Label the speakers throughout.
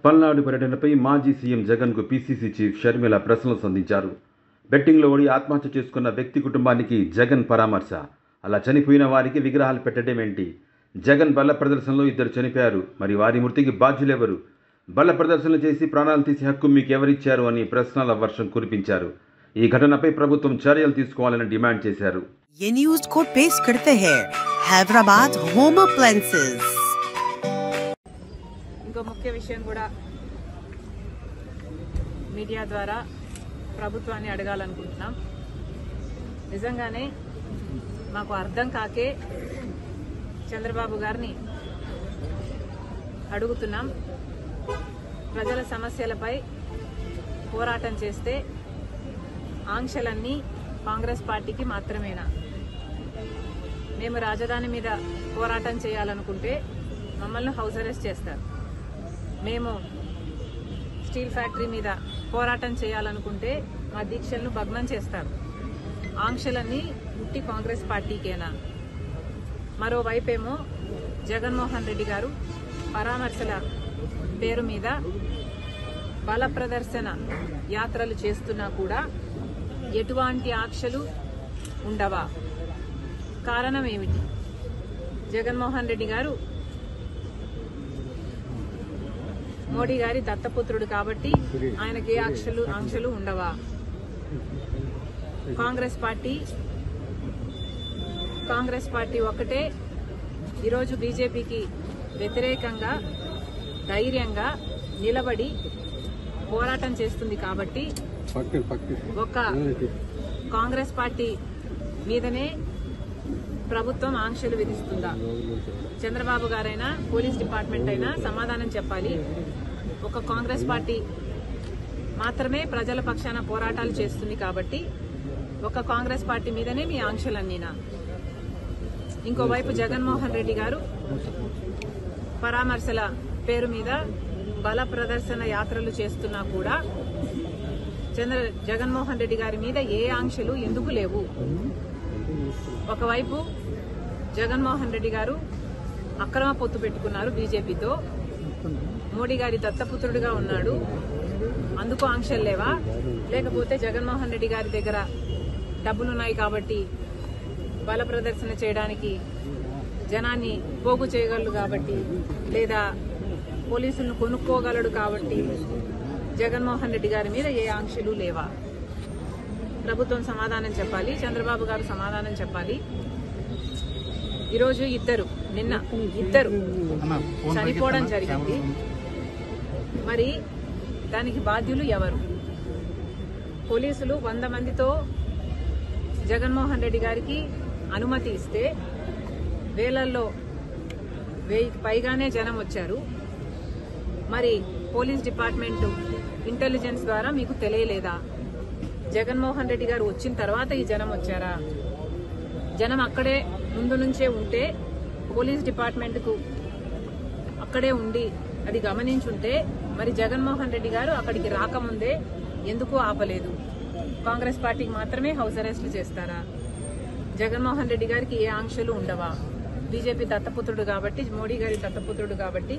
Speaker 1: పల్నాడు పర్యటనపై మాజీ సీఎం జగన్కు పీసీసీ చీఫ్ షర్మిల ప్రశ్నలు సంధించారు. బెట్టింగ్లో ఓడి ఆత్మహత్య చేసుకున్న వ్యక్తి కుటుంబానికి జగన్ పరామర్శ. అలా చనిపోయిన వారికి విగ్రహాలు పెట్టడం ఏంటి? జగన్ బల్ల ప్రదర్శనలో 2 చనిపోయారు. మరి వారి మృతికి బాధ్యులెవరు? బల్ల ప్రదర్శనలు చేసి ప్రాణాలు తీసే హక్కు మీకు ఎవరిచ్చారు అని ప్రశ్నల వర్షం కురిపించారు. ఈ ఘటనపై ప్రభుత్వం చర్యలు తీసుకోవాలని డిమాండ్ చేశారు.
Speaker 2: ये न्यूज़ को पेश करते हैं हैदराबाद होम अप्लायंसेस।
Speaker 3: ఇంకో ముఖ్య విషయం కూడా మీడియా ద్వారా ప్రభుత్వాన్ని అడగాలనుకుంటున్నాం. నిజంగానే మాకు అర్థం కాకే చంద్రబాబు గారిని అడుగుతున్నాం. ప్రజల సమస్యలపై పోరాటం చేస్తే ఆంక్షలన్నీ కాంగ్రెస్ పార్టీకి మాత్రమేనా? మేము రాజధాని మీద పోరాటం చేయాలనుకుంటే మమ్మల్ని హౌస్ అరెస్ట్ చేస్తారు. మేము స్టీల్ ఫ్యాక్టరీ మీద పోరాటం చేయాలనుకుంటే మా దీక్షలను భగ్నం చేస్తారు. ఆంక్షలన్నీ ఉట్టి కాంగ్రెస్ పార్టీకేనా? మరోవైపేమో జగన్మోహన్ రెడ్డి గారు పరామర్శల పేరు మీద బల ప్రదర్శన యాత్రలు చేస్తున్నా కూడా ఎటువంటి ఆంక్షలు ఉండవా? కారణం ఏమిటి? జగన్మోహన్ రెడ్డి గారు మోడీ గారి దత్తపుత్రుడు కాబట్టి ఆయనకి ఏ ఆంక్షలు ఉండవా? కాంగ్రెస్ పార్టీ ఒక్కటే ఈరోజు బీజేపీకి వ్యతిరేకంగా ధైర్యంగా నిలబడి పోరాటం చేస్తుంది కాబట్టి ఒక కాంగ్రెస్ పార్టీ మీదనే ప్రభుత్వం ఆంక్షలు విధిస్తుందా? చంద్రబాబు గారైనా పోలీస్ డిపార్ట్మెంట్ అయినా సమాధానం చెప్పాలి. ఒక కాంగ్రెస్ పార్టీ మాత్రమే ప్రజల పక్షాన పోరాటాలు చేస్తుంది కాబట్టి ఒక కాంగ్రెస్ పార్టీ మీదనే మీ ఆంక్షలన్నీనా? ఇంకోవైపు జగన్మోహన్ రెడ్డి గారు పరామర్శల పేరు మీద బల ప్రదర్శన యాత్రలు చేస్తున్నా కూడా జగన్మోహన్ రెడ్డి గారి మీద ఏ ఆంక్షలు ఎందుకు లేవు? ఒకవైపు జగన్మోహన్ రెడ్డి గారు అక్రమ పొత్తు పెట్టుకున్నారు బీజేపీతో, మోడీ గారి దత్తపుత్రుడిగా ఉన్నాడు, అందుకు ఆంక్షలు లేవా? లేకపోతే జగన్మోహన్ రెడ్డి గారి దగ్గర డబ్బులున్నాయి కాబట్టి బల ప్రదర్శన చేయడానికి జనాన్ని పోగు చేయగలడు కాబట్టి, లేదా పోలీసులను కొనుక్కోగలడు కాబట్టి జగన్మోహన్ రెడ్డి గారి మీద ఏ ఆంక్షలు లేవా? ప్రభుత్వం సమాధానం చెప్పాలి. చంద్రబాబు గారు సమాధానం చెప్పాలి. ఈరోజు నిన్న ఇద్దరు చనిపోవడం జరిగింది. మరి దానికి బాధ్యులు ఎవరు? పోలీసులు 100 మందితో జగన్మోహన్ రెడ్డి గారికి అనుమతి ఇస్తే వేలల్లో 1000కి పైగానే జనం వచ్చారు. మరి పోలీస్ డిపార్ట్మెంట్ ఇంటెలిజెన్స్ ద్వారా మీకు తెలియలేదా? జగన్మోహన్ రెడ్డి గారు వచ్చిన తర్వాత ఈ జనం వచ్చారా? జనం అక్కడే ముందు నుంచే ఉంటే పోలీస్ డిపార్ట్మెంట్కు అక్కడే ఉండి అది గమనించుంటే మరి జగన్మోహన్ రెడ్డి గారు అక్కడికి రాకముందే ఎందుకు ఆపలేదు? కాంగ్రెస్ పార్టీకి మాత్రమే హౌస్ అరెస్టులు చేస్తారా? జగన్మోహన్ రెడ్డి గారికి ఏ ఆంక్షలు ఉండవా? బీజేపీ దత్తపుత్రుడు కాబట్టి, మోడీ గారి దత్తపుత్రుడు కాబట్టి,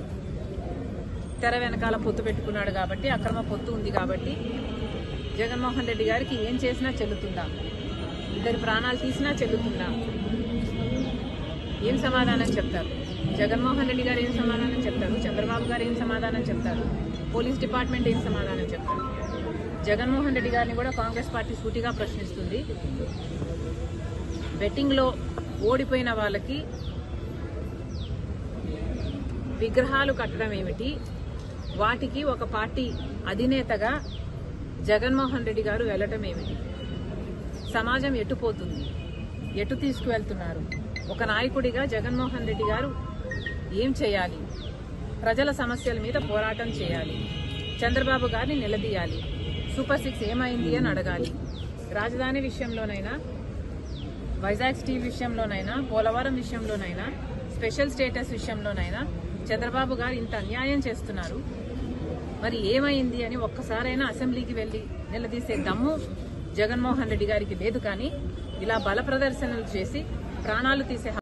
Speaker 3: తెర వెనకాల పొత్తు పెట్టుకున్నాడు కాబట్టి, అక్రమ పొత్తు ఉంది కాబట్టి జగన్మోహన్ రెడ్డి గారికి ఏం చేసినా చెల్లుతుందా? 2 ప్రాణాలు తీసినా చెల్లుతుందా? ఏం సమాధానం చెప్తారు? జగన్మోహన్ రెడ్డి గారు ఏం సమాధానం చెప్తారు? చంద్రబాబు గారు ఏం సమాధానం చెప్తారు? పోలీస్ డిపార్ట్మెంట్ ఏం సమాధానం చెప్తారు? జగన్మోహన్ రెడ్డి గారిని కూడా కాంగ్రెస్ పార్టీ సూటిగా ప్రశ్నిస్తుంది. బెట్టింగ్లో ఓడిపోయిన వాళ్ళకి విగ్రహాలు కట్టడం ఏమిటి? వాటికి ఒక పార్టీ అధినేతగా జగన్మోహన్ రెడ్డి గారు వెళ్లటం ఏమిటి? సమాజం ఎటుపోతుంది? ఎటు తీసుకువెళ్తున్నారు? ఒక నాయకుడిగా జగన్మోహన్ రెడ్డి గారు ఏం చేయాలి? ప్రజల సమస్యల మీద పోరాటం చేయాలి. చంద్రబాబు గారిని నిలదీయాలి. సూపర్ 6 ఏమైంది అని అడగాలి. రాజధాని విషయంలోనైనా, వైజాగ్ స్టీల్ విషయంలోనైనా, పోలవరం విషయంలోనైనా, స్పెషల్ స్టేటస్ విషయంలోనైనా చంద్రబాబు గారు ఇంత అన్యాయం చేస్తున్నారు. మరి ఏమైంది అని ఒక్కసారైనా అసెంబ్లీకి వెళ్లి నిలదీసే దమ్ము జగన్మోహన్ రెడ్డి గారికి లేదు. కానీ ఇలా బల ప్రదర్శనలు చేసి ప్రాణాలు తీసే